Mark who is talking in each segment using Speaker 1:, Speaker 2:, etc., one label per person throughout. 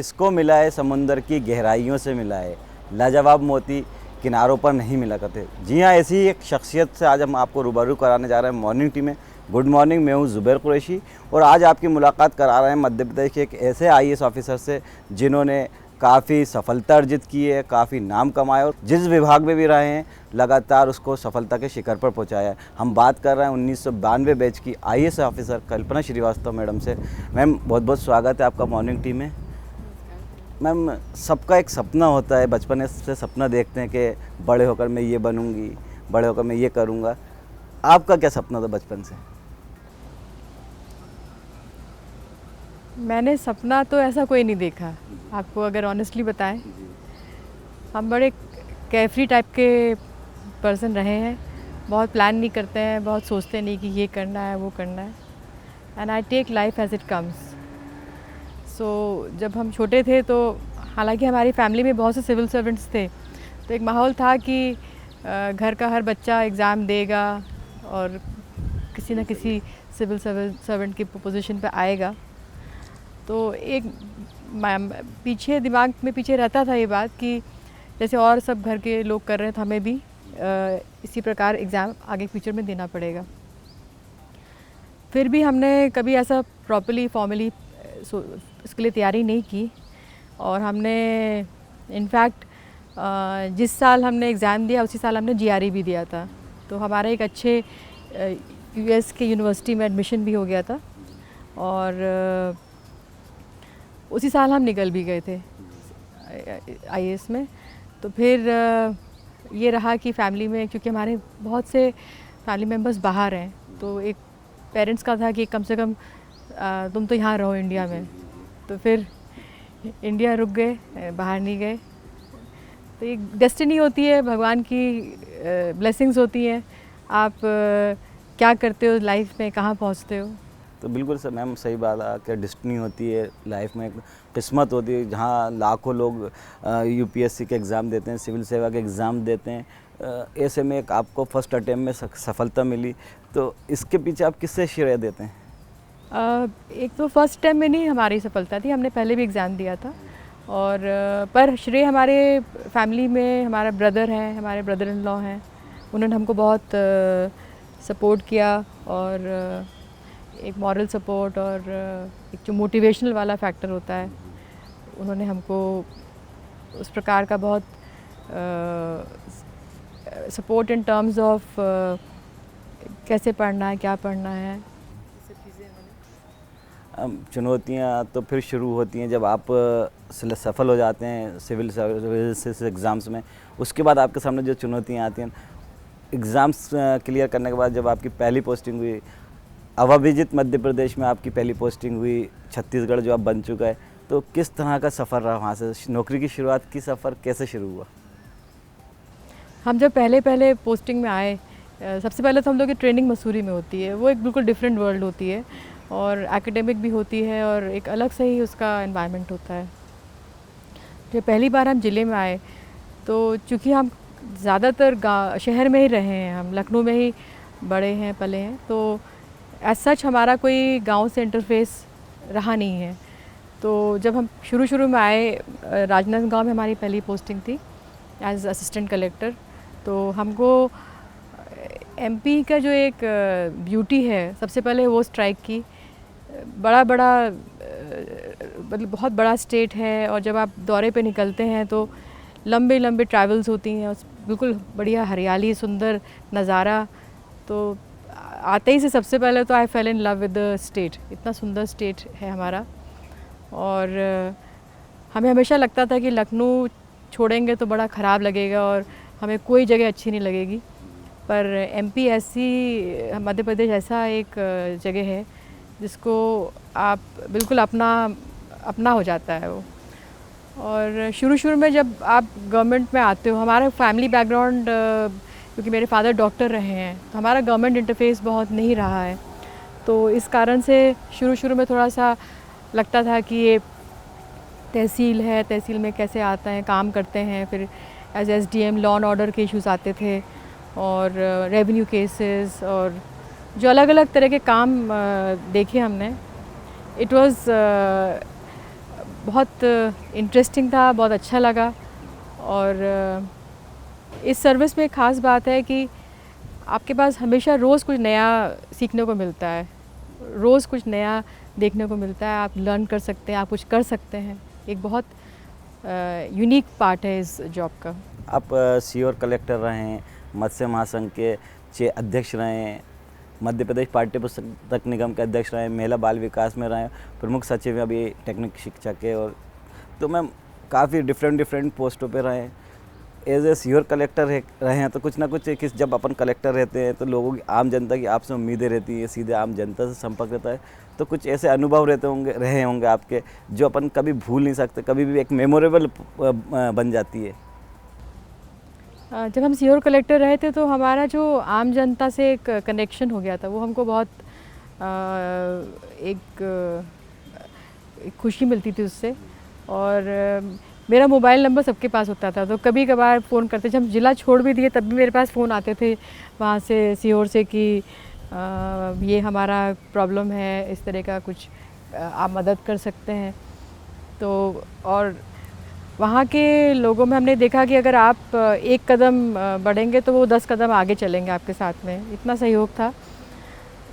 Speaker 1: किसको मिला है समुंदर की गहराइयों से मिला है, लाजवाब मोती किनारों पर नहीं मिला करते। जी हाँ, ऐसी ही एक शख्सियत से आज हम आपको रूबरू कराने जा रहे हैं मॉर्निंग टी में। गुड मॉर्निंग, मैं हूँ ज़ुबैर कुरैशी और आज आपकी मुलाकात करा रहे हैं मध्य प्रदेश के एक ऐसे आईएएस ऑफिसर से जिन्होंने काफ़ी सफलता अर्जित की है, काफ़ी नाम कमाया और जिस विभाग में भी रहे हैं लगातार उसको सफलता के शिखर पर पहुंचाया है। हम बात कर रहे हैं 1992 बैच की आईएएस ऑफिसर कल्पना श्रीवास्तव मैडम से। मैम, बहुत बहुत स्वागत है आपका मॉर्निंग टी में। मैम, सबका एक सपना होता है, बचपन से सपना देखते हैं कि बड़े होकर मैं ये बनूंगी, बड़े होकर मैं ये करूंगा। आपका क्या सपना था बचपन से?
Speaker 2: मैंने सपना तो ऐसा कोई नहीं देखा, आपको अगर ऑनेस्टली बताएं। हम बड़े केयरफ्री टाइप के पर्सन रहे हैं, बहुत प्लान नहीं करते हैं, बहुत सोचते नहीं कि ये करना है वो करना है। And I take life as it comes. So जब हम छोटे थे तो हालांकि हमारी फैमिली में बहुत से सिविल सर्वेंट्स थे, तो एक माहौल था कि घर का हर बच्चा एग्ज़ाम देगा और किसी न किसी सिविल सर्वेंट की पोजीशन पे आएगा। तो एक पीछे दिमाग में पीछे रहता था ये बात कि जैसे और सब घर के लोग कर रहे हैं तो हमें भी इसी प्रकार एग्ज़ाम आगे फ्यूचर में देना पड़ेगा। फिर भी हमने कभी ऐसा प्रॉपर्ली फॉर्मली इसके लिए तैयारी नहीं की और हमने इनफैक्ट जिस साल हमने एग्ज़ाम दिया उसी साल हमने जीआरई भी दिया था। तो हमारा एक अच्छे यूएस के यूनिवर्सिटी में एडमिशन भी हो गया था और उसी साल हम निकल भी गए थे आईएएस में। तो फिर ये रहा कि फैमिली में, क्योंकि हमारे बहुत से फैमिली मेम्बर्स बाहर हैं, तो एक पेरेंट्स का था कि कम से कम तुम तो यहाँ रहो इंडिया में। तो फिर इंडिया रुक गए, बाहर नहीं गए। तो एक डेस्टिनी होती है, भगवान की ब्लेसिंग्स होती हैं। आप क्या करते हो लाइफ में, कहाँ पहुँचते हो।
Speaker 1: तो बिल्कुल सर मैम, सही बात है कि डेस्टिनी होती है लाइफ में, किस्मत होती है। जहाँ लाखों लोग यूपीएससी के एग्ज़ाम देते हैं, सिविल सेवा के एग्ज़ाम देते हैं, ऐसे में एक आपको फर्स्ट अटेम्प्ट में सफलता मिली। तो इसके पीछे आप किससे श्रेय देते हैं?
Speaker 2: एक तो फर्स्ट अटेम्प्ट में नहीं हमारी सफलता थी, हमने पहले भी एग्ज़ाम दिया था। और पर श्रेय हमारे फैमिली में हमारा ब्रदर है, हमारे ब्रदर इन लॉ हैं, उन्होंने हमको बहुत सपोर्ट किया और एक मॉरल सपोर्ट और एक जो मोटिवेशनल वाला फैक्टर होता है, उन्होंने हमको उस प्रकार का बहुत सपोर्ट इन टर्म्स ऑफ कैसे पढ़ना है, क्या पढ़ना है।
Speaker 1: चुनौतियाँ तो फिर शुरू होती हैं जब आप सफल हो जाते हैं सिविल सर्विसेज एग्ज़ाम्स में। उसके बाद आपके सामने जो चुनौतियाँ आती हैं एग्ज़ाम्स क्लियर करने के बाद, जब आपकी पहली पोस्टिंग हुई अविभाजित मध्य प्रदेश में, आपकी पहली पोस्टिंग हुई छत्तीसगढ़ जो अब बन चुका है, तो किस तरह का सफ़र रहा वहाँ से? नौकरी की शुरुआत की सफ़र कैसे शुरू हुआ?
Speaker 2: हम जब पहले पोस्टिंग में आए, सबसे पहले तो हम लोग की ट्रेनिंग मसूरी में होती है। वो एक बिल्कुल डिफरेंट वर्ल्ड होती है और एकेडमिक भी होती है और एक अलग से ही उसका एनवायरनमेंट होता है। जब पहली बार हम ज़िले में आए तो चूँकि हम ज़्यादातर शहर में ही रहे हैं, हम लखनऊ में ही बड़े हैं पले हैं, तो एज सच हमारा कोई गांव से इंटरफेस रहा नहीं है। तो जब हम शुरू में आए, राजनांदगांव में हमारी पहली पोस्टिंग थी एज असिस्टेंट कलेक्टर। तो हमको एमपी का जो एक ब्यूटी है, सबसे पहले वो स्ट्राइक की। मतलब बहुत बड़ा स्टेट है और जब आप दौरे पे निकलते हैं तो लंबे ट्रैवल्स होती हैं, बिल्कुल बढ़िया हरियाली, सुंदर नज़ारा। तो आते ही से सबसे पहले तो I fell in love with the state. इतना सुंदर स्टेट है हमारा और हमें हमेशा लगता था कि लखनऊ छोड़ेंगे तो बड़ा ख़राब लगेगा और हमें कोई जगह अच्छी नहीं लगेगी। पर एमपी ऐसी, मध्य प्रदेश ऐसा एक जगह है जिसको आप बिल्कुल अपना हो जाता है वो। और शुरू में जब आप गवर्नमेंट में आते हो, हमारा फैमिली बैकग्राउंड, क्योंकि मेरे फादर डॉक्टर रहे हैं, तो हमारा गवर्नमेंट इंटरफेस बहुत नहीं रहा है। तो इस कारण से शुरू में थोड़ा सा लगता था कि ये तहसील है, तहसील में कैसे आता है, काम करते हैं। फिर as SDM law and order के इश्यूज़ आते थे और रेवेन्यू केसेस और जो अलग अलग तरह के काम देखे हमने। इट वाज बहुत इंटरेस्टिंग था, बहुत अच्छा लगा। और इस सर्विस में एक ख़ास बात है कि आपके पास हमेशा रोज़ कुछ नया सीखने को मिलता है, रोज़ कुछ नया देखने को मिलता है, आप लर्न कर सकते हैं, आप कुछ कर सकते हैं। एक बहुत यूनिक पार्ट है इस जॉब का।
Speaker 1: आप सीओर कलेक्टर रहे हैं, मत्स्य महासंघ के अध्यक्ष रहे हैं, मध्य प्रदेश पाठ्य पुस्तक निगम के अध्यक्ष रहे हैं, महिला बाल विकास में रहे हैं, प्रमुख सचिव हैं अभी टेक्निक शिक्षा के। और तो मैम काफ़ी डिफरेंट पोस्टों पे रहे हैं। एज ए सीओर कलेक्टर रहे हैं तो कुछ ना कुछ जब अपन कलेक्टर रहते हैं तो लोगों की, आम जनता की आपसे उम्मीदें रहती हैं, सीधे आम जनता से संपर्क रहता है। तो कुछ ऐसे अनुभव रहे होंगे आपके जो अपन कभी भूल नहीं सकते, कभी भी एक मेमोरेबल बन जाती है।
Speaker 2: जब हम सीओर कलेक्टर रहे थे तो हमारा जो आम जनता से एक कनेक्शन हो गया था, वो हमको बहुत एक खुशी मिलती थी उससे। और मेरा मोबाइल नंबर सबके पास होता था, तो कभी कभार फ़ोन करते, जब हम ज़िला छोड़ भी दिए तब भी मेरे पास फ़ोन आते थे वहाँ से सीओर से कि ये हमारा प्रॉब्लम है, इस तरह का कुछ आप मदद कर सकते हैं। तो और वहाँ के लोगों में हमने देखा कि अगर आप एक कदम बढ़ेंगे तो वो 10 कदम आगे चलेंगे आपके साथ में, इतना सहयोग था।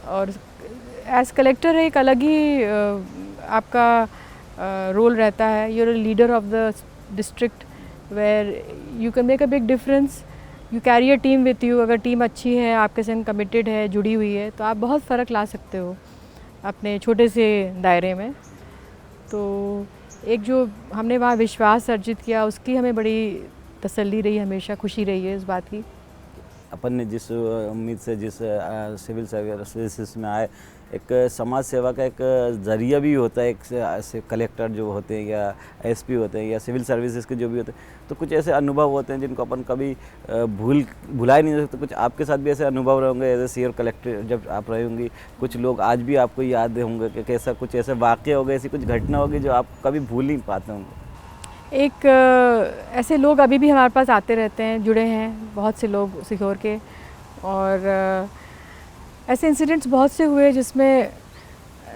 Speaker 2: और एज कलेक्टर एक अलग ही आपका रोल रहता है। You are leader of the district where you can make a big difference. You carry a team with you. अगर टीम अच्छी है, आपके संग कमिटेड है, जुड़ी हुई है, तो आप बहुत फ़र्क ला सकते हो अपने छोटे से दायरे में। तो एक जो हमने वहाँ विश्वास अर्जित किया, उसकी हमें बड़ी तसल्ली रही, हमेशा खुशी रही है इस बात की।
Speaker 1: अपन ने जिस उम्मीद से जिस सिविल सर्विसेज में आए, एक समाज सेवा का एक ज़रिया भी होता है, एक कलेक्टर जो होते हैं या एसपी होते हैं या सिविल सर्विसेज के जो भी होते हैं, तो कुछ ऐसे अनुभव होते हैं जिनको अपन कभी भुला ही नहीं सकते। कुछ आपके साथ भी ऐसे अनुभव रहे होंगे एज ए सीओर कलेक्टर जब आप रहे होंगी, कुछ लोग आज भी आपको याद होंगे कि कैसा कुछ ऐसे वाक़या हो गए, ऐसी कुछ घटना होगी जो आप कभी भूल नहीं पाते होंगे।
Speaker 2: एक ऐसे लोग अभी भी हमारे पास आते रहते हैं, जुड़े हैं बहुत से लोग सीहोर के। और ऐसे इंसिडेंट्स बहुत से हुए जिसमें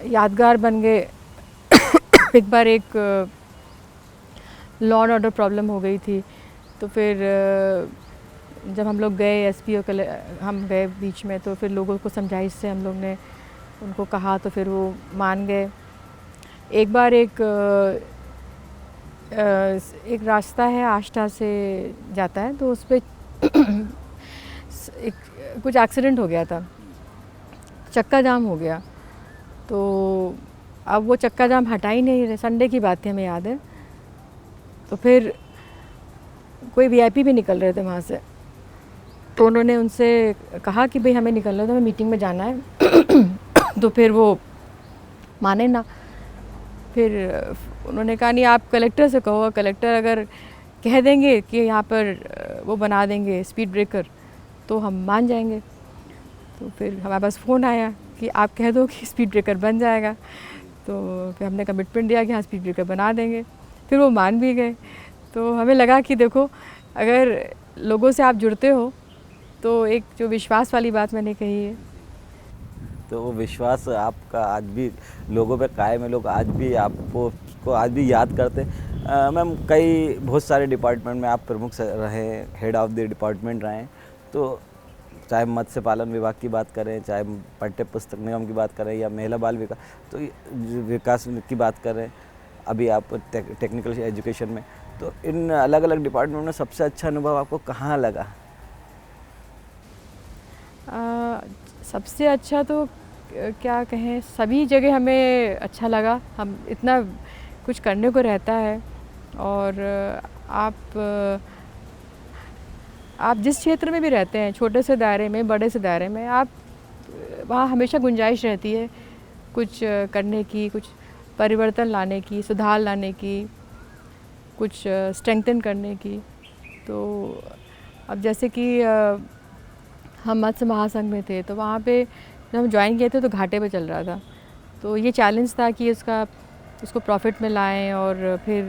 Speaker 2: यादगार बन गए। एक बार एक लॉ एंड ऑर्डर प्रॉब्लम हो गई थी, तो फिर जब हम लोग गए एसपी और हम गए बीच में, तो फिर लोगों को समझाइश से हम लोग ने उनको कहा, तो फिर वो मान गए। एक बार एक रास्ता है आष्टा से जाता है, तो उस पर कुछ एक्सीडेंट हो गया था, चक्का जाम हो गया। तो अब वो चक्का जाम हटा ही नहीं रहे, संडे की बात थी हमें याद है। तो फिर कोई वीआईपी भी निकल रहे थे वहाँ से, तो उन्होंने उनसे कहा कि भाई हमें निकलना है, तो हमें मीटिंग में जाना है। तो फिर वो माने ना। फिर उन्होंने कहा नहीं, आप कलेक्टर से कहो, कलेक्टर अगर कह देंगे कि यहाँ पर वो बना देंगे स्पीड ब्रेकर तो हम मान जाएंगे। तो फिर हमारे पास फ़ोन आया कि आप कह दो कि स्पीड ब्रेकर बन जाएगा। तो फिर हमने कमिटमेंट दिया कि हाँ स्पीड ब्रेकर बना देंगे। फिर वो मान भी गए। तो हमें लगा कि देखो, अगर लोगों से आप जुड़ते हो तो एक जो विश्वास वाली बात मैंने कही है,
Speaker 1: तो वो विश्वास आपका आज भी लोगों पे कायम है, लोग आज भी आपको आज भी याद करते हैं। मैम बहुत सारे डिपार्टमेंट में आप प्रमुख रहे, हेड ऑफ द डिपार्टमेंट रहे हैं, तो चाहे मत्स्य पालन विभाग की बात करें, चाहे पाठ्य पुस्तक निगम की बात करें या महिला बाल विकास, तो विकास की बात करें, अभी आप टेक्निकल एजुकेशन में, तो इन अलग अलग डिपार्टमेंट में सबसे अच्छा अनुभव आपको कहाँ लगा?
Speaker 2: सबसे अच्छा तो क्या कहें, सभी जगह हमें अच्छा लगा। हम इतना कुछ करने को रहता है, और आप जिस क्षेत्र में भी रहते हैं, छोटे से दायरे में, बड़े से दायरे में, आप वहाँ हमेशा गुंजाइश रहती है कुछ करने की, कुछ परिवर्तन लाने की, सुधार लाने की, कुछ स्ट्रेंथन करने की। तो अब जैसे कि हम मत्स्य महासंघ में थे, तो वहाँ पे जब हम ज्वाइन किए थे तो घाटे पे चल रहा था। तो ये चैलेंज था कि उसको प्रॉफिट में लाएं, और फिर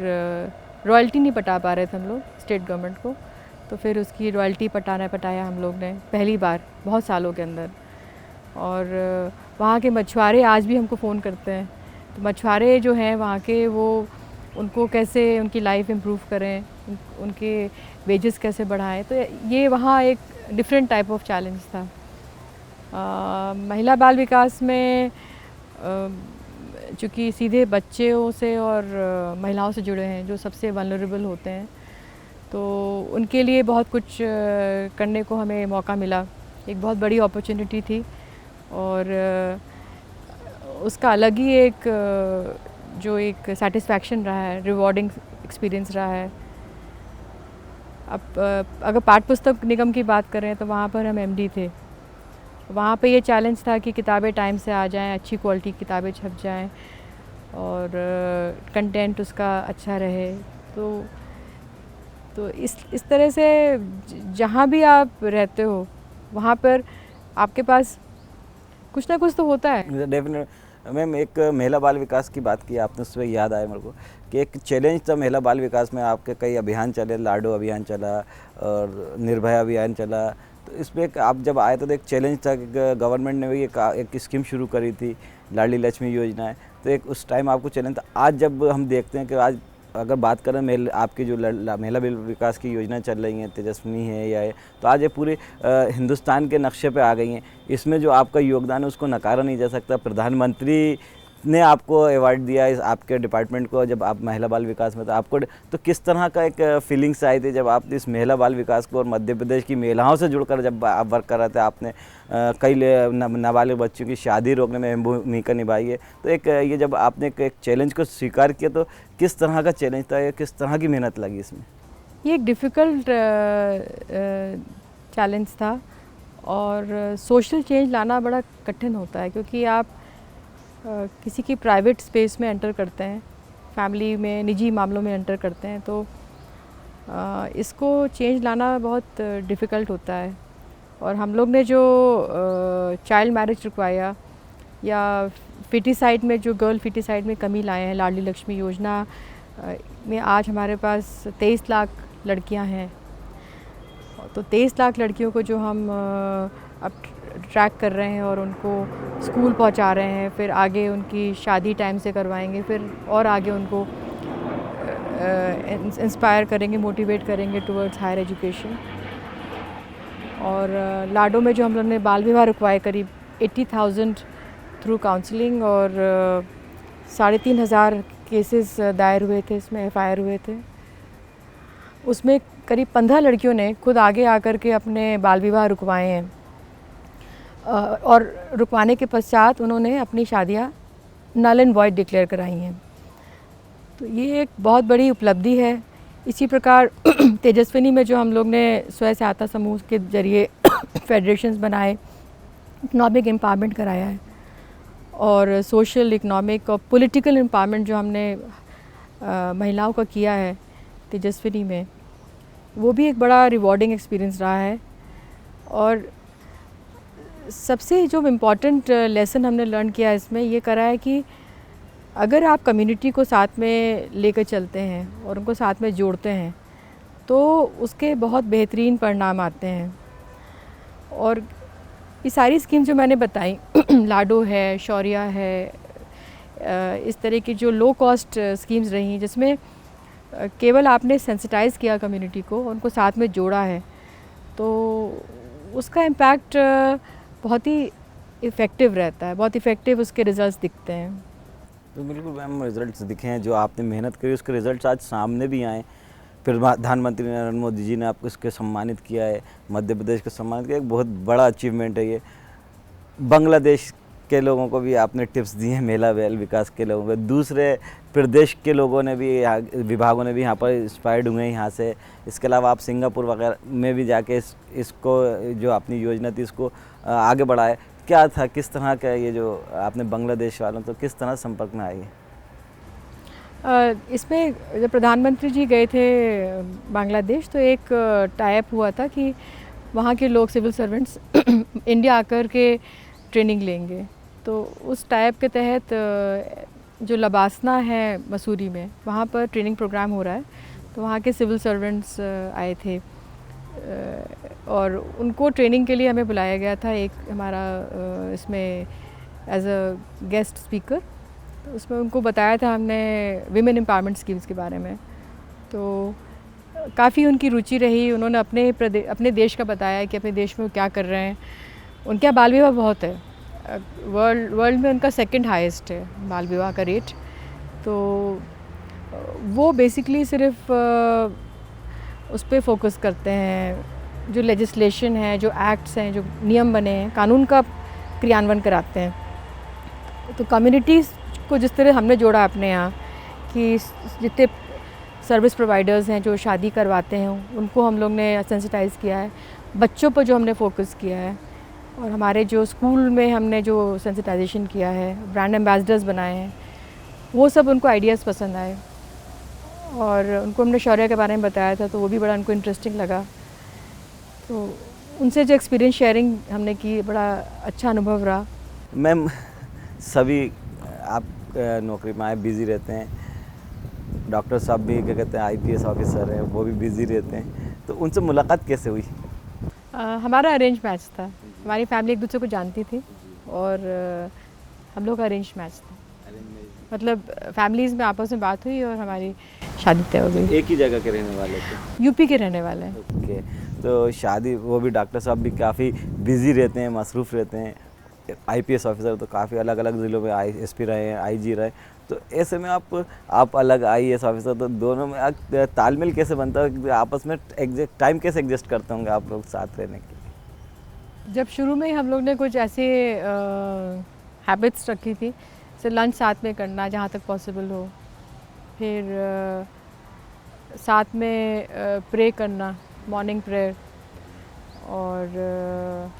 Speaker 2: रॉयल्टी नहीं पटा पा रहे थे हम लोग स्टेट गवर्नमेंट को। तो फिर उसकी रॉयल्टी पटाया हम लोग ने पहली बार बहुत सालों के अंदर। और वहाँ के मछुआरे आज भी हमको फ़ोन करते हैं। तो मछुआरे जो हैं वहाँ के, वो उनको कैसे उनकी लाइफ इम्प्रूव करें, उनके वेजेस कैसे बढ़ाएं। तो ये वहाँ एक डिफरेंट टाइप ऑफ चैलेंज था। महिला बाल विकास में चूँकि सीधे बच्चों से और महिलाओं से जुड़े हैं जो सबसे वल्नरेबल होते हैं, तो उनके लिए बहुत कुछ करने को हमें मौका मिला। एक बहुत बड़ी अपॉर्चुनिटी थी और उसका अलग ही एक जो एक सेटिस्फैक्शन रहा है, रिवॉर्डिंग एक्सपीरियंस रहा है। अब अगर पाठ्य पुस्तक निगम की बात करें तो वहाँ पर हम एमडी थे। वहाँ पे ये चैलेंज था कि किताबें टाइम से आ जाएं, अच्छी क्वालिटी की किताबें छप जाएं और कंटेंट उसका अच्छा रहे। तो इस तरह से जहाँ भी आप रहते हो वहाँ पर आपके पास कुछ ना कुछ तो होता है।
Speaker 1: डेफिनेट मैम, एक महिला बाल विकास की बात की आपने, उससे याद आया मेरे को कि एक चैलेंज था महिला बाल विकास में। आपके कई अभियान चले, लाडो अभियान चला और निर्भया अभियान चला। तो इसमें आप जब आए तो एक चैलेंज था कि गवर्नमेंट ने भी एक स्कीम शुरू करी थी, लाडली लक्ष्मी योजना है। तो एक उस टाइम आपको चैलेंज था। आज जब हम देखते हैं कि आज अगर बात करें आपकी जो महिला बाल विकास की योजना चल रही हैं, तेजस्विनी है या है, तो आज ये पूरे हिंदुस्तान के नक्शे पे आ गई हैं। इसमें जो आपका योगदान है उसको नकारा नहीं जा सकता। प्रधानमंत्री ने आपको अवार्ड दिया इस आपके डिपार्टमेंट को, जब आप महिला बाल विकास में, तो आपको तो किस तरह का एक फीलिंग्स आई थी जब आप इस महिला बाल विकास को और मध्य प्रदेश की महिलाओं से जुड़कर जब आप वर्क कर रहे थे? आपने कई नाबालिग बच्चों की शादी रोकने में अहम भूमिका निभाई है। तो एक ये जब आपने एक चैलेंज को स्वीकार किया तो किस तरह का चैलेंज था, किस तरह की मेहनत लगी इसमें?
Speaker 2: ये एक डिफ़िकल्ट चैलेंज था और सोशल चेंज लाना बड़ा कठिन होता है, क्योंकि आप किसी की प्राइवेट स्पेस में एंटर करते हैं, फैमिली में निजी मामलों में एंटर करते हैं, तो इसको चेंज लाना बहुत डिफ़िकल्ट होता है। और हम लोग ने जो चाइल्ड मैरिज रुकवाया या फिटिसाइड में जो गर्ल फिटिसाइड में कमी लाए हैं, लाडली लक्ष्मी योजना में आज हमारे पास 23 लाख लड़कियां हैं। तो 23 लाख लड़कियों को जो हम अब ट्रैक कर रहे हैं और उनको स्कूल पहुंचा रहे हैं, फिर आगे उनकी शादी टाइम से करवाएंगे, फिर और आगे उनको इंस्पायर करेंगे, मोटिवेट करेंगे टुवर्ड्स हायर एजुकेशन। और लाडो में जो हम लोग ने बाल विवाह रुकवाए करीब 80,000 थ्रू काउंसलिंग, और 3,500 केसेस दायर हुए थे, इसमें एफआईआर हुए थे। उसमें करीब 15 लड़कियों ने खुद आगे आकर के अपने बाल विवाह रुकवाए हैं और रुकवाने के पश्चात उन्होंने अपनी शादियां नल एंड वॉइड डिक्लेयर कराई हैं। तो ये एक बहुत बड़ी उपलब्धि है। इसी प्रकार तेजस्विनी में जो हम लोग ने स्वयं सहायता समूह के जरिए फेडरेशंस बनाए, इकोनॉमिक एम्पावरमेंट कराया है, और सोशल, इकोनॉमिक और पॉलिटिकल एम्पावरमेंट जो हमने महिलाओं का किया है तेजस्विनी में, वो भी एक बड़ा रिवॉर्डिंग एक्सपीरियंस रहा है। और सबसे जो इम्पॉर्टेंट लेसन हमने लर्न किया इसमें ये करा है कि अगर आप कम्युनिटी को साथ में लेकर चलते हैं और उनको साथ में जोड़ते हैं तो उसके बहुत बेहतरीन परिणाम आते हैं। और ये सारी स्कीम जो मैंने बताई लाडो है, शौर्या है, इस तरह की जो लो कॉस्ट स्कीम्स रही जिसमें केवल आपने सेंसिटाइज़ किया कम्युनिटी को, उनको साथ में जोड़ा है, तो उसका इम्पैक्ट बहुत ही इफ़ेक्टिव रहता है, बहुत इफ़ेक्टिव उसके रिज़ल्ट्स दिखते हैं।
Speaker 1: तो बिल्कुल मैम, रिज़ल्ट्स दिखे हैं, जो आपने मेहनत करी उसके रिज़ल्ट्स आज सामने भी आए। प्रधानमंत्री नरेंद्र मोदी जी ने आपको इसके सम्मानित किया है, मध्य प्रदेश को सम्मानित किया, एक बहुत बड़ा अचीवमेंट है ये। बांग्लादेश के लोगों को भी आपने टिप्स दिए हैं महिला बाल विकास के लोगों को, दूसरे प्रदेश के लोगों ने भी, विभागों ने भी यहाँ पर इंस्पायर्ड हुए हैं यहाँ से। इसके अलावा आप सिंगापुर वगैरह में भी जाके इसको जो अपनी योजना थी इसको आगे बढ़ाए। क्या था, किस तरह का ये जो आपने बांग्लादेश वालों तो किस तरह संपर्क में आई?
Speaker 2: इसमें जब प्रधानमंत्री जी गए थे बांग्लादेश तो एक टाइप हुआ था कि वहाँ के लोग सिविल सर्वेंट्स इंडिया आकर के ट्रेनिंग लेंगे। तो उस टाइप के तहत जो लबासना है मसूरी में, वहाँ पर ट्रेनिंग प्रोग्राम हो रहा है, तो वहाँ के सिविल सर्वेंट्स आए थे और उनको ट्रेनिंग के लिए हमें बुलाया गया था। एक हमारा इसमें एज अ गेस्ट स्पीकर, तो उसमें उनको बताया था हमने विमेन एम्पावरमेंट स्कीम्स के बारे में। तो काफ़ी उनकी रुचि रही। उन्होंने अपने देश का बताया कि अपने देश में वो क्या कर रहे हैं। उनके यहाँ बाल विवाह बहुत है, वर्ल्ड में उनका सेकंड हाईएस्ट है बाल विवाह का रेट। तो वो बेसिकली सिर्फ उस पर फोकस करते हैं, जो लेजिस्लेशन है, जो एक्ट्स हैं, जो नियम बने हैं, कानून का क्रियान्वयन कराते हैं। तो कम्युनिटीज़ को जिस तरह हमने जोड़ा अपने यहाँ कि जितने सर्विस प्रोवाइडर्स हैं जो शादी करवाते हैं उनको हम लोग ने सेंसिटाइज़ किया है, बच्चों पर जो हमने फोकस किया है, और हमारे जो स्कूल में हमने जो सेंसिटाइजेशन किया है, ब्रांड एम्बेसडर्स बनाए हैं, वो सब उनको आइडियाज़ पसंद आए। और उनको हमने शौर्य के बारे में बताया था तो वो भी बड़ा उनको इंटरेस्टिंग लगा। तो उनसे जो एक्सपीरियंस शेयरिंग हमने की, बड़ा अच्छा अनुभव रहा।
Speaker 1: मैम, सभी आप नौकरी में आए बिज़ी रहते हैं, डॉक्टर साहब भी क्या कहते हैं आईपीएस ऑफिसर हैं, वो भी बिज़ी रहते हैं, तो उनसे मुलाकात कैसे हुई?
Speaker 2: हमारा अरेंज मैच था। हमारी फैमिली एक दूसरे को जानती थी और हम लोग का अरेंज मैच था। मतलब फैमिलीज़ में आपस में बात हुई और हमारी शादी तय हो गई।
Speaker 1: एक ही जगह के रहने वाले थे?
Speaker 2: यूपी के रहने वाले हैं।
Speaker 1: ओके, तो शादी, वो भी डॉक्टर साहब भी काफ़ी बिज़ी रहते हैं, मसरूफ़ रहते हैं। आईपीएस ऑफिसर तो काफ़ी अलग अलग ज़िलों में एसपी रहे हैं, आईजी रहे, तो ऐसे में आप अलग आईएएस ऑफिसर, तो दोनों में तालमेल कैसे बनता है? आपस में एग्जैक्ट टाइम कैसे एडजस्ट करते होंगे आप लोग साथ रहने के लिए?
Speaker 2: जब शुरू में ही हम लोग ने कुछ ऐसे हैबिट्स रखी थी, जैसे लंच साथ में करना जहाँ तक पॉसिबल हो, फिर साथ में प्रे करना, मॉर्निंग प्रेयर, और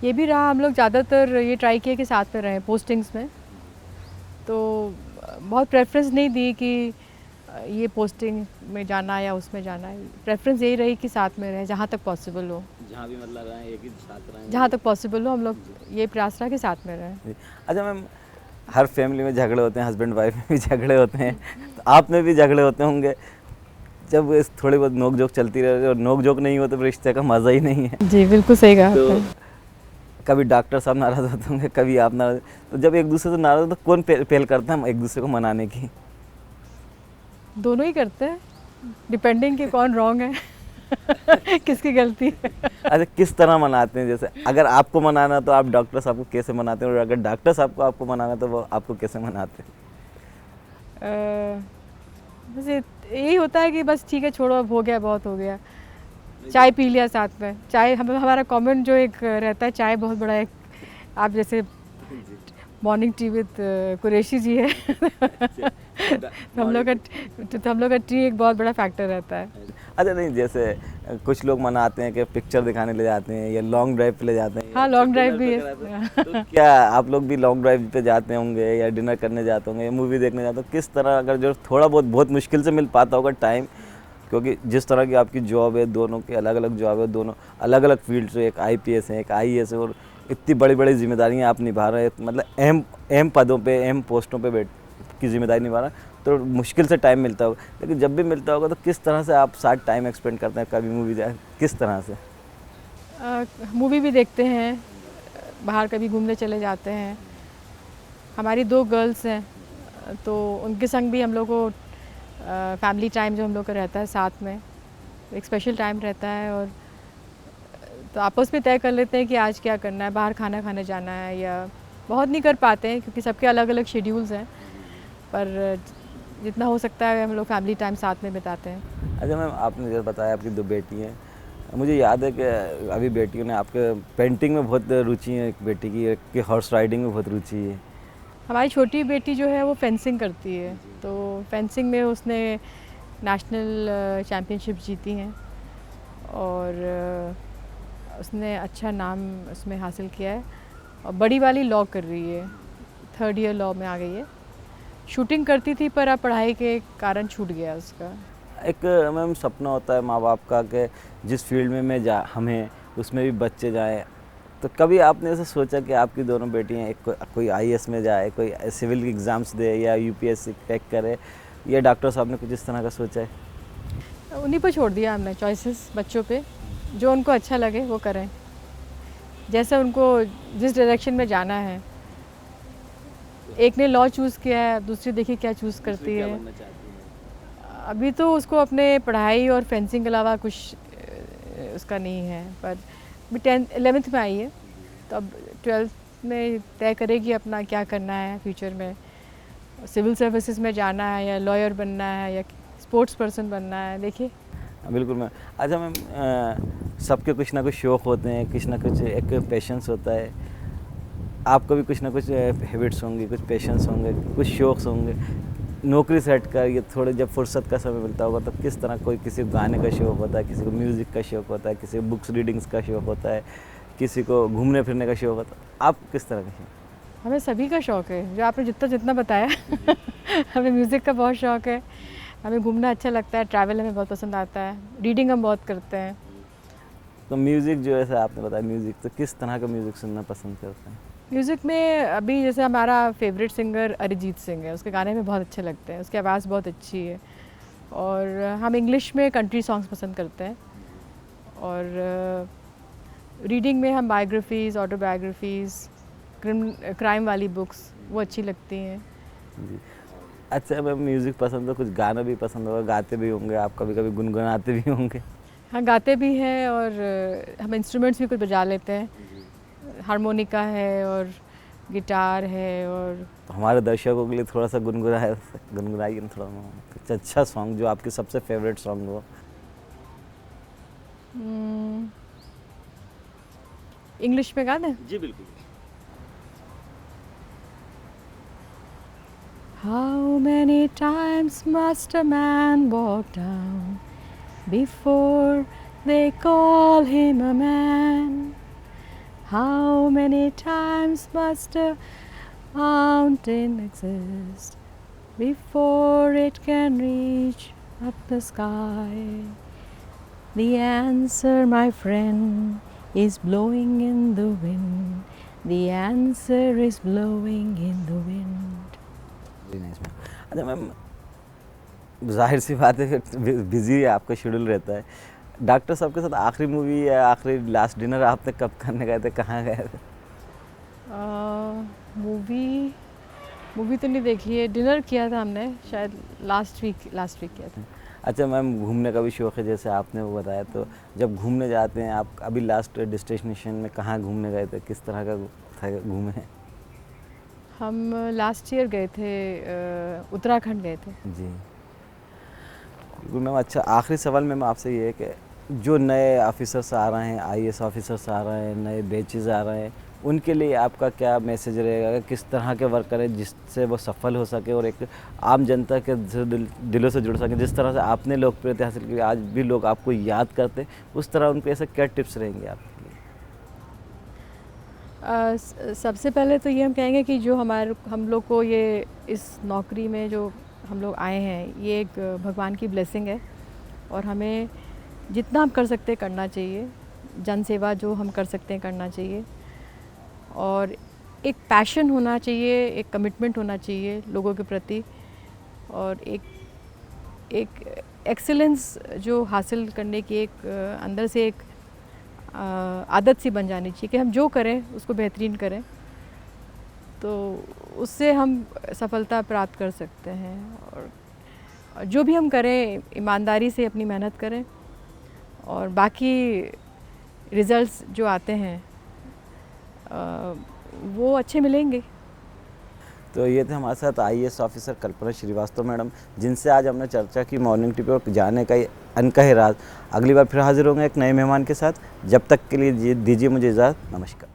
Speaker 2: ये भी रहा हम लोग ज़्यादातर ये ट्राई किए कि साथ में रहें पोस्टिंग्स में। तो बहुत प्रेफरेंस नहीं दी कि ये पोस्टिंग में जाना या उसमें जाना है। प्रेफरेंस यही रही कि साथ में रहें जहाँ तक पॉसिबल हो,
Speaker 1: जहाँ भी मतलब रहें, एक ही साथ रहें,
Speaker 2: जहाँ तक पॉसिबल हो हम लोग ये प्रयास रहा कि साथ में रहें।
Speaker 1: अच्छा मैम, हर फैमिली में झगड़े होते हैं, हस्बैंड वाइफ में भी झगड़े होते हैं, तो आप में भी झगड़े होते होंगे। जब इस थोड़ी बहुत नोक झोंक चलती रहे और नोक झोंक नहीं हो तो रिश्ते का मज़ा ही नहीं है।
Speaker 2: जी बिल्कुल सही कहा
Speaker 1: तो
Speaker 2: आपने।
Speaker 1: कभी डॉक्टर साहब नाराज़ होते होंगे, कभी आप नाराज़, तो जब एक दूसरे से नाराज़ हो तो कौन पहल करता है एक दूसरे को मनाने की?
Speaker 2: दोनों ही करते हैं, डिपेंडिंग कि कौन रॉन्ग है किसकी गलती है।
Speaker 1: अच्छा, किस तरह मनाते हैं? जैसे अगर आपको मनाना तो आप डॉक्टर साहब को कैसे मनाते हैं, और अगर डॉक्टर साहब को आपको मनाना तो वो आपको कैसे मनाते हैं?
Speaker 2: बस यही होता है कि बस ठीक है, छोड़ो, अब हो गया, बहुत हो गया, चाय पी लिया साथ में। चाय हमारा कॉमन जो एक रहता है, चाय बहुत बड़ा एक, आप जैसे मॉर्निंग टी विद कुरैशी जी है तो हम लोग का टी एक बहुत बड़ा फैक्टर रहता है।
Speaker 1: अच्छा, नहीं जैसे कुछ लोग मनाते हैं कि पिक्चर दिखाने ले जाते हैं या लॉन्ग ड्राइव पे ले जाते हैं।
Speaker 2: हाँ, लॉन्ग ड्राइव भी है।
Speaker 1: तो क्या आप लोग भी लॉन्ग ड्राइव पे जाते होंगे या डिनर करने जाते होंगे या मूवी देखने जाते हो? किस तरह, अगर जो थोड़ा बहुत मुश्किल से मिल पाता होगा टाइम, क्योंकि जिस तरह की आपकी जॉब है, दोनों की अलग अलग जॉब है, दोनों अलग अलग फील्ड से, एक आईपीएस है, एक आईएएस है, और इतनी बड़ी बड़ी जिम्मेदारियां आप निभा रहे हैं, मतलब अहम पदों पे, अहम पोस्टों पे की जिम्मेदारी निभा रहे हैं, तो मुश्किल से टाइम मिलता होगा। लेकिन जब भी मिलता होगा तो किस तरह से आप साथ टाइम एक्सपेंड करते हैं? कभी मूवी जाए, किस तरह से?
Speaker 2: मूवी भी देखते हैं, बाहर कभी घूमने चले जाते हैं। हमारी 2 गर्ल्स हैं तो उनके संग भी हम लोग को फैमिली टाइम जो हम लोग का रहता है साथ में, एक स्पेशल टाइम रहता है। और तो आपस में तय कर लेते हैं कि आज क्या करना है, बाहर खाना खाने जाना है, या बहुत नहीं कर पाते हैं क्योंकि सबके अलग अलग शेड्यूल्स हैं, पर जितना हो सकता है हम लोग फैमिली टाइम साथ में बिताते हैं।
Speaker 1: अच्छा मैम, आपने जैसे बताया आपकी 2 बेटी हैं, मुझे याद है कि अभी बेटियों ने आपके पेंटिंग में बहुत रुचि है, एक बेटी की, एक की हॉर्स राइडिंग में बहुत रुचि है।
Speaker 2: हमारी छोटी बेटी जो है वो फेंसिंग करती है, तो फेंसिंग में उसने नेशनल चैम्पियनशिप जीती हैं और उसने अच्छा नाम उसमें हासिल किया है। और बड़ी वाली लॉ कर रही है, 3rd ईयर लॉ में आ गई है। शूटिंग करती थी पर अब पढ़ाई के कारण छूट गया उसका।
Speaker 1: एक मैम सपना होता है माँ बाप का कि जिस फील्ड में हमें उसमें भी बच्चे जाएं, तो कभी आपने ऐसा सोचा कि आपकी दोनों बेटियां कोई आईएएस में जाए, कोई सिविल एग्ज़ाम्स दे, या यूपीएससी क्रैक करे, या डॉक्टर साहब ने कुछ इस तरह का सोचा है?
Speaker 2: उन्हीं पर छोड़ दिया हमने चॉइसेस, बच्चों पे, जो उनको अच्छा लगे वो करें, जैसे उनको जिस डायरेक्शन में जाना है एक ने लॉ चूज़ किया है, दूसरी देखिए क्या चूज़ करती है। अभी तो उसको अपने पढ़ाई और फेंसिंग के अलावा कुछ उसका नहीं है, पर अभी 11th में आई है, तो अब 12th में तय करेगी अपना क्या करना है फ्यूचर में। सिविल सर्विसेज में जाना है या लॉयर बनना है या स्पोर्ट्स पर्सन बनना है, देखिए।
Speaker 1: बिल्कुल मैम। अच्छा मैम, सबके कुछ ना कुछ शौक़ होते हैं, कुछ ना कुछ एक पेशेंस होता है। आपको भी कुछ ना कुछ हैबिट्स होंगी, कुछ पेशेंस होंगे, कुछ शौक़ होंगे। नौकरी सेट कर ये थोड़े जब फुर्सत का समय मिलता होगा तो किस तरह, कोई किसी को गाने का शौक़ होता है, किसी को म्यूज़िक का शौक़ होता है, किसी को बुक्स रीडिंग्स का शौक़ होता है, किसी को घूमने फिरने का शौक़ होता है। आप किस तरह का शौक़?
Speaker 2: हमें सभी का शौक़ है, जो आपने जितना जितना बताया। हमें म्यूज़िक का बहुत शौक़ है, हमें घूमना अच्छा लगता है, ट्रैवल हमें बहुत पसंद आता है, रीडिंग हम बहुत करते हैं।
Speaker 1: तो म्यूज़िक जो ऐसा आपने बताया म्यूज़िक, तो किस तरह का म्यूज़िक सुनना पसंद करते हैं?
Speaker 2: म्यूज़िक में अभी जैसे हमारा फेवरेट सिंगर अरिजीत सिंह है, उसके गाने हमें बहुत अच्छे लगते हैं, उसकी आवाज़ बहुत अच्छी है। और हम इंग्लिश में कंट्री सॉन्ग्स पसंद करते हैं। और रीडिंग में हम बायोग्राफीज़, ऑटोबायोग्राफीज़, क्राइम वाली बुक्स वो अच्छी लगती हैं।
Speaker 1: जी। अच्छा मैम, म्यूज़िक पसंद है, कुछ गाना भी पसंद होगा, गाते भी होंगे आप, कभी कभी गुनगुनाते भी होंगे?
Speaker 2: हाँ, गाते भी हैं और हम इंस्ट्रूमेंट्स भी कुछ बजा लेते हैं। हारमोनिका है और गिटार है। और
Speaker 1: तो हमारे दर्शकों के लिए थोड़ा सा गुनगुनाइए ना थोड़ा कुछ अच्छा सॉन्ग जो आपके सबसे फेवरेट सॉन्ग हो।
Speaker 2: इंग्लिश में गा दें?
Speaker 1: जी बिल्कुल।
Speaker 2: How many times must a man walk down before they call him a man? How many times must a mountain exist before it can reach up the sky? The answer, my friend, is blowing in the wind. The answer is blowing in the wind.
Speaker 1: अच्छा ma'am, जाहिर सी बात है फिर busy है, आपका schedule रहता है। Doctor साहब के साथ आखिरी मूवी या आखिरी लास्ट डिनर आपने कब करने गए थे, कहाँ गए थे?
Speaker 2: मूवी तो नहीं देखी है, डिनर किया था हमने शायद लास्ट वीक किया था।
Speaker 1: अच्छा मैम, घूमने का भी शौक़ है जैसे आपने वो बताया, तो जब घूमने जाते हैं आप, अभी लास्ट डेस्टिनेशन में कहाँ घूमने गए थे, किस तरह का था घूमे हैं?
Speaker 2: हम लास्ट ईयर गए थे, उत्तराखंड गए थे।
Speaker 1: जी बिल्कुल मैम। अच्छा, आखिरी सवाल मैम आपसे ये है कि जो नए ऑफिसर्स आ रहे हैं, आईएएस ऑफिसर्स आ रहे हैं, नए बैचेज आ रहे हैं, उनके लिए आपका क्या मैसेज रहेगा, किस तरह के वर्क करें जिससे वो सफल हो सके और एक आम जनता के दिलों से जुड़ सके? जिस तरह से आपने लोकप्रियता हासिल की, आज भी लोग आपको याद करते हैं, उस तरह उनके ऐसे क्या टिप्स रहेंगे आपके लिए?
Speaker 2: सबसे पहले तो ये हम कहेंगे कि जो हम लोग को ये इस नौकरी में जो हम लोग आए हैं, ये एक भगवान की ब्लेसिंग है और हमें जितना हम कर सकते हैं करना चाहिए। जन सेवा जो हम कर सकते हैं करना चाहिए और एक पैशन होना चाहिए, एक कमिटमेंट होना चाहिए लोगों के प्रति और एक एक्सीलेंस जो हासिल करने की एक अंदर से एक आदत सी बन जानी चाहिए कि हम जो करें उसको बेहतरीन करें, तो उससे हम सफलता प्राप्त कर सकते हैं। और जो भी हम करें ईमानदारी से अपनी मेहनत करें और बाकी रिज़ल्ट्स जो आते हैं वो अच्छे मिलेंगे।
Speaker 1: तो ये थे हमारे साथ आईएएस ऑफिसर कल्पना श्रीवास्तव मैडम, जिनसे आज हमने चर्चा की मॉर्निंग टिप पर जाने का अनकहे राज। अगली बार फिर हाजिर होंगे एक नए मेहमान के साथ। जब तक के लिए दीजिए मुझे इजाज़त। नमस्कार।